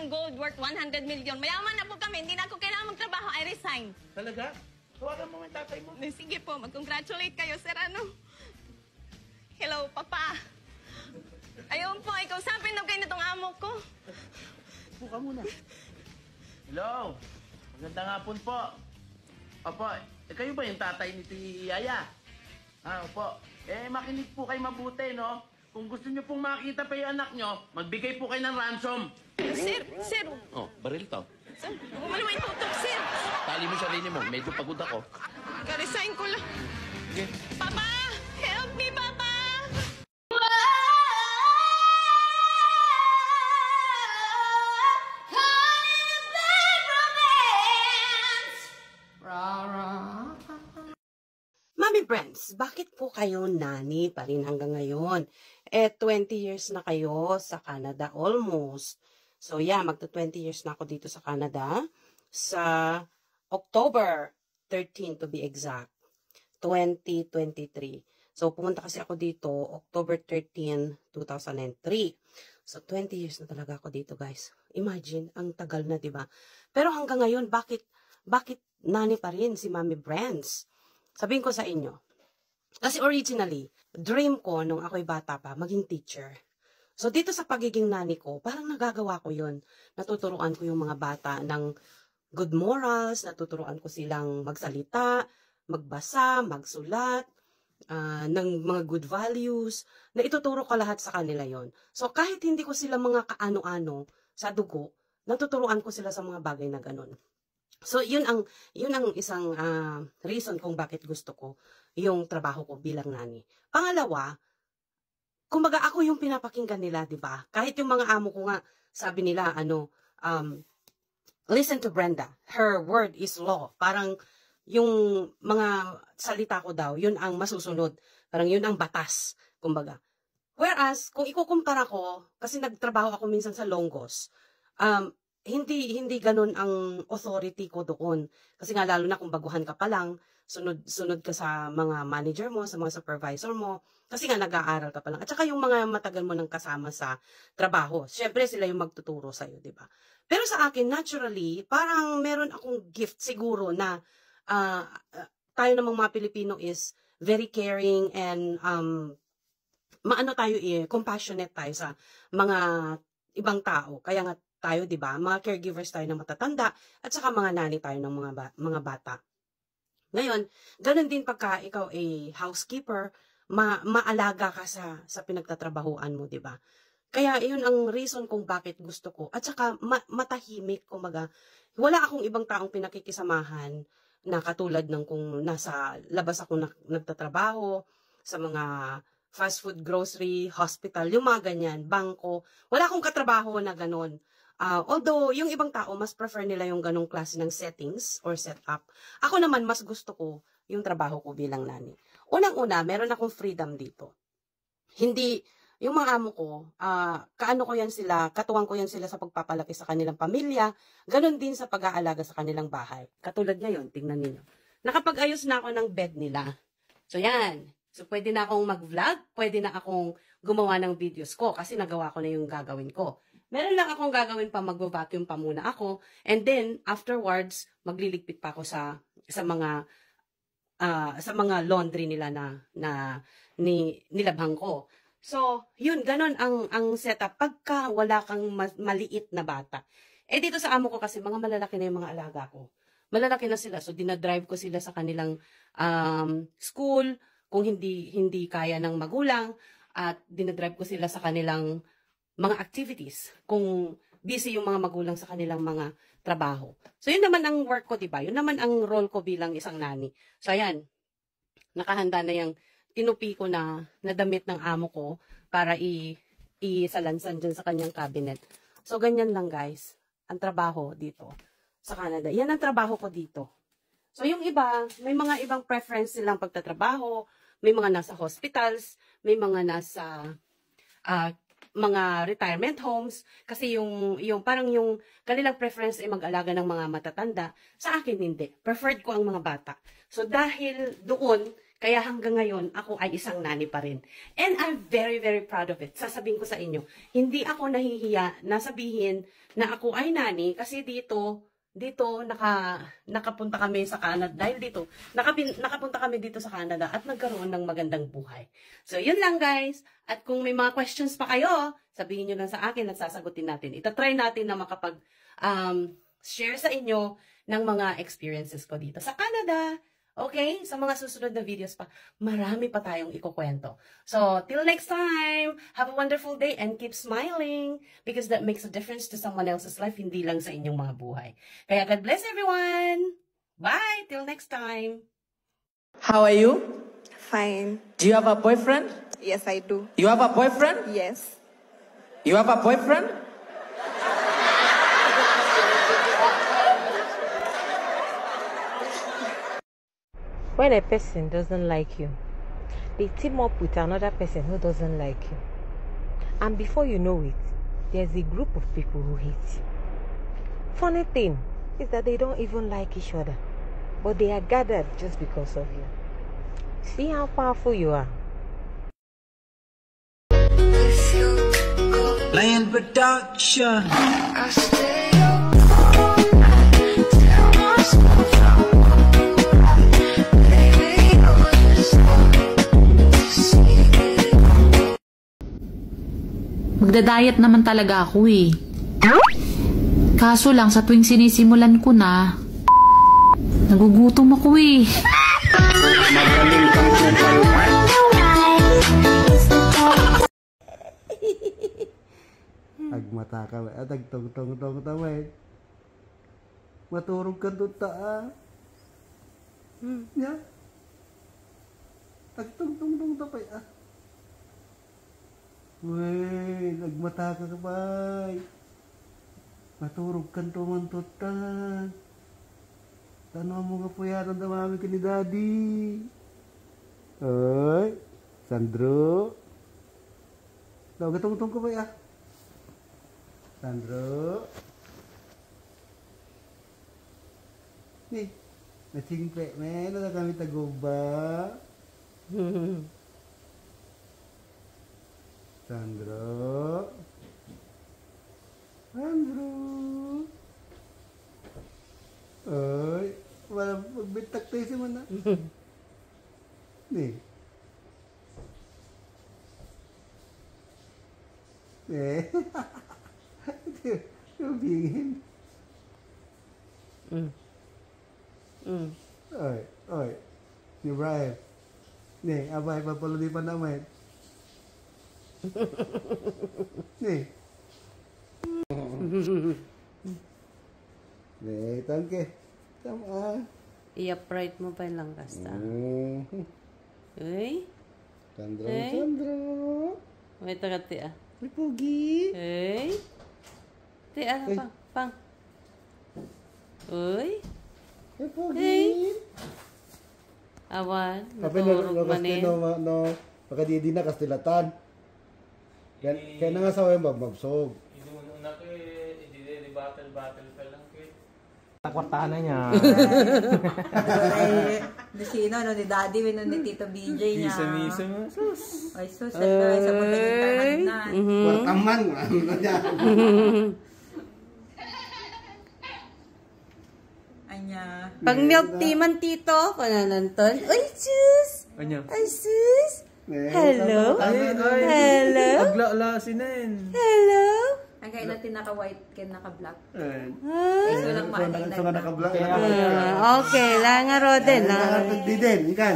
ng gold worth 100 million. Mayaman na po kami. Hindi na ako kailangan magtrabaho. I resign. Talaga? Tawagan mo ang tatay mo. Sige po, mag-congratulate kayo, sir. Ano? Hello, Papa. Ayun po, ikaw sapin na kayo nitong amo ko. Buka muna. Hello. Magandang hapon po. Opo, kayo ba yung tatay ni Yaya? Opo. Makinig po kayo mabuti, no? Kung gusto nyo pong makita pa yung anak nyo, magbigay po kayo ng ransom. Sir. Oh, baril to. Sir, huwag mo naman itutok, sir. Tali mo sarili mo, medyo pagod ako. Ka-resign ko lang. Okay. Papa! Help me, Papa! Mami Brands, bakit po kayo nani pa rin hanggang ngayon? 20 years na kayo sa Canada almost. So yeah, magto 20 years na ako dito sa Canada. Sa October 13 to be exact. 2023. So pumunta kasi ako dito October 13, 2003. So 20 years na talaga ako dito, guys. Imagine, ang tagal na, 'di ba? Pero hanggang ngayon, bakit nani pa rin si Mami Brands? Sabihin ko sa inyo, kasi originally, dream ko nung ako'y bata pa, maging teacher. So dito sa pagiging nani ko, parang nagagawa ko yun. Natuturuan ko yung mga bata ng good morals, natuturuan ko silang magsalita, magbasa, magsulat, ng mga good values, na ituturo ko lahat sa kanila yon. So kahit hindi ko sila mga kaano-ano sa dugo, natuturuan ko sila sa mga bagay na ganun. So, yun ang isang reason kung bakit gusto ko yung trabaho ko bilang nani. Pangalawa, kumbaga ako yung pinapakinggan nila, di ba? Kahit yung mga amo ko nga, sabi nila, listen to Brenda, her word is law. Parang yung mga salita ko daw, yun ang masusunod. Parang yun ang batas, kumbaga. Whereas, kung ikukumpara ko, kasi nagtrabaho ako minsan sa Longgos, hindi ganun ang authority ko doon. Kasi nga lalo na kung baguhan ka pa lang, sunod ka sa mga manager mo, sa mga supervisor mo, kasi nga nag-aaral ka pa lang. At saka yung mga matagal mo nang kasama sa trabaho, syempre sila yung magtuturo sa'yo, di ba? Pero sa akin, naturally, parang meron akong gift siguro na tayo namang mga Pilipino is very caring and compassionate tayo sa mga ibang tao. Kaya nga tayo, 'di ba? Mga caregivers tayo ng matatanda at saka mga nani tayo ng mga bata. Ngayon, ganun din pagka ikaw ay housekeeper, maalaga ka sa pinagtatrabahuan mo, 'di ba? Kaya 'yun ang reason kung bakit gusto ko. At saka matahimik, kumbaga, wala akong ibang taong pinakikisamahan na katulad ng kung nasa labas ako nagtatrabaho sa mga fast food, grocery, hospital, yung mga ganyan, bangko. Wala akong katrabaho na ganun. Although, yung ibang tao, mas prefer nila yung ganong klase ng settings or setup. Ako naman, mas gusto ko yung trabaho ko bilang nani. Unang-una, meron akong freedom dito. Hindi, yung mga amo ko, katuwang ko yan sila sa pagpapalaki sa kanilang pamilya, ganon din sa pag-aalaga sa kanilang bahay. Katulad ngayon, tingnan niyo. Nakapag-ayos na ako ng bed nila. So, yan. So, pwede na akong mag-vlog, pwede na akong gumawa ng videos ko kasi nagawa ko na yung gagawin ko. Meron lang akong gagawin pa, mag-vacuum pa muna ako. And then, afterwards, magliligpit pa ako sa mga laundry nila na nilabhang ko. So, yun, ganon ang setup pagka wala kang maliit na bata. Dito sa amo ko kasi, mga malalaki na yung mga alaga ko. Malalaki na sila. So, dinadrive ko sila sa kanilang school, kung hindi kaya ng magulang, at dinadrive ko sila sa kanilang mga activities, kung busy yung mga magulang sa kanilang mga trabaho. So, yun naman ang work ko, diba? Yun naman ang role ko bilang isang nani. So, ayan, nakahanda na yung tinupi ko na damit ng amo ko para isalansan dyan sa kanyang cabinet. So, ganyan lang, guys, ang trabaho dito sa Canada. Yan ang trabaho ko dito. So, yung iba, may mga ibang preference silang pagtatrabaho, may mga nasa hospitals, may mga nasa mga retirement homes, kasi yung parang yung kanilang preference ay mag-alaga ng mga matatanda. Sa akin, hindi. Preferred ko ang mga bata. So, dahil doon, Kaya hanggang ngayon, ako ay isang nani pa rin. And I'm very, very proud of it. Sasabihin ko sa inyo, hindi ako nahihiya na sabihin na ako ay nani kasi dito nakapunta kami sa Canada. Dahil dito, nakapunta kami dito sa Canada at nagkaroon ng magandang buhay. So, yun lang guys. At kung may mga questions pa kayo, sabihin nyo lang sa akin at sasagutin natin. Itatry natin na makapag-share sa inyo ng mga experiences ko dito sa Canada. Okay? Sa mga susunod na videos pa, marami pa tayong ikukwento. So, till next time, have a wonderful day and keep smiling because that makes a difference to someone else's life, hindi lang sa inyong mga buhay. Kaya God bless everyone! Bye! Till next time! How are you? Fine. Do you have a boyfriend? Yes, I do. You have a boyfriend? Yes. You have a boyfriend? When a person doesn't like you, they team up with another person who doesn't like you. And before you know it, there's a group of people who hate you. Funny thing is that they don't even like each other, but they are gathered just because of you. See how powerful you are. Lion Production. Magda-diet naman talaga ako eh. Kaso lang sa tuwing sinisimulan ko na, nagugutom ako eh. Agmata ka ba? At agtong-tong-tong tamay. Maturog ka tuta ah. Ya. Agtong-tong-tong tamay ah. Wey, nagmata ka kabay. Maturog ka tuman-tutan. Tanong mo nga po yan ang damami ka ni Daddy. Ay, Sandro. Daw, gatong-tong ko ba ya? Sandro. Nih, nachingpe, men. Ano kami taguba? Sandro. Sandro. Ay, wala magbitak tayo si Mana. Nih. Yung bingin. Oy. Si Brian. Nih, abay, papaludi pa naman. Nih. Nih, tangke. Sama. I-upright mo pa lang kasta. Uy. Sandro, Hey. Sandro. May takati ah. May pugi. Hey. Ti ah, Hey. pang. Uy. May pugi. Hey. Awan. Tapi Naturog manin. no, pakadidi na kastilatan. Kaya na nga sa wayan mabsog. Hindi mo na hindi battle pa lang kay. Takwartahan na niya. Ay, sino, no, ni Daddy, no, ni Tito BJ niya. Misa mo. Ay, sus, at sa pagkakintahan na. Kwartaman. Ano niya? Anya. Pag milk tea man tito, panananton. Uy, sus! Ano? Ay, sus! Hello? Ay. Hello? Agla-ala sinin. Hello? Ang kaya natin naka-white, kaya naka-black. Ay. Ay, so lang So, maanay naka-black. Okay, lang nga ro din. Nakatagdi din, ikan.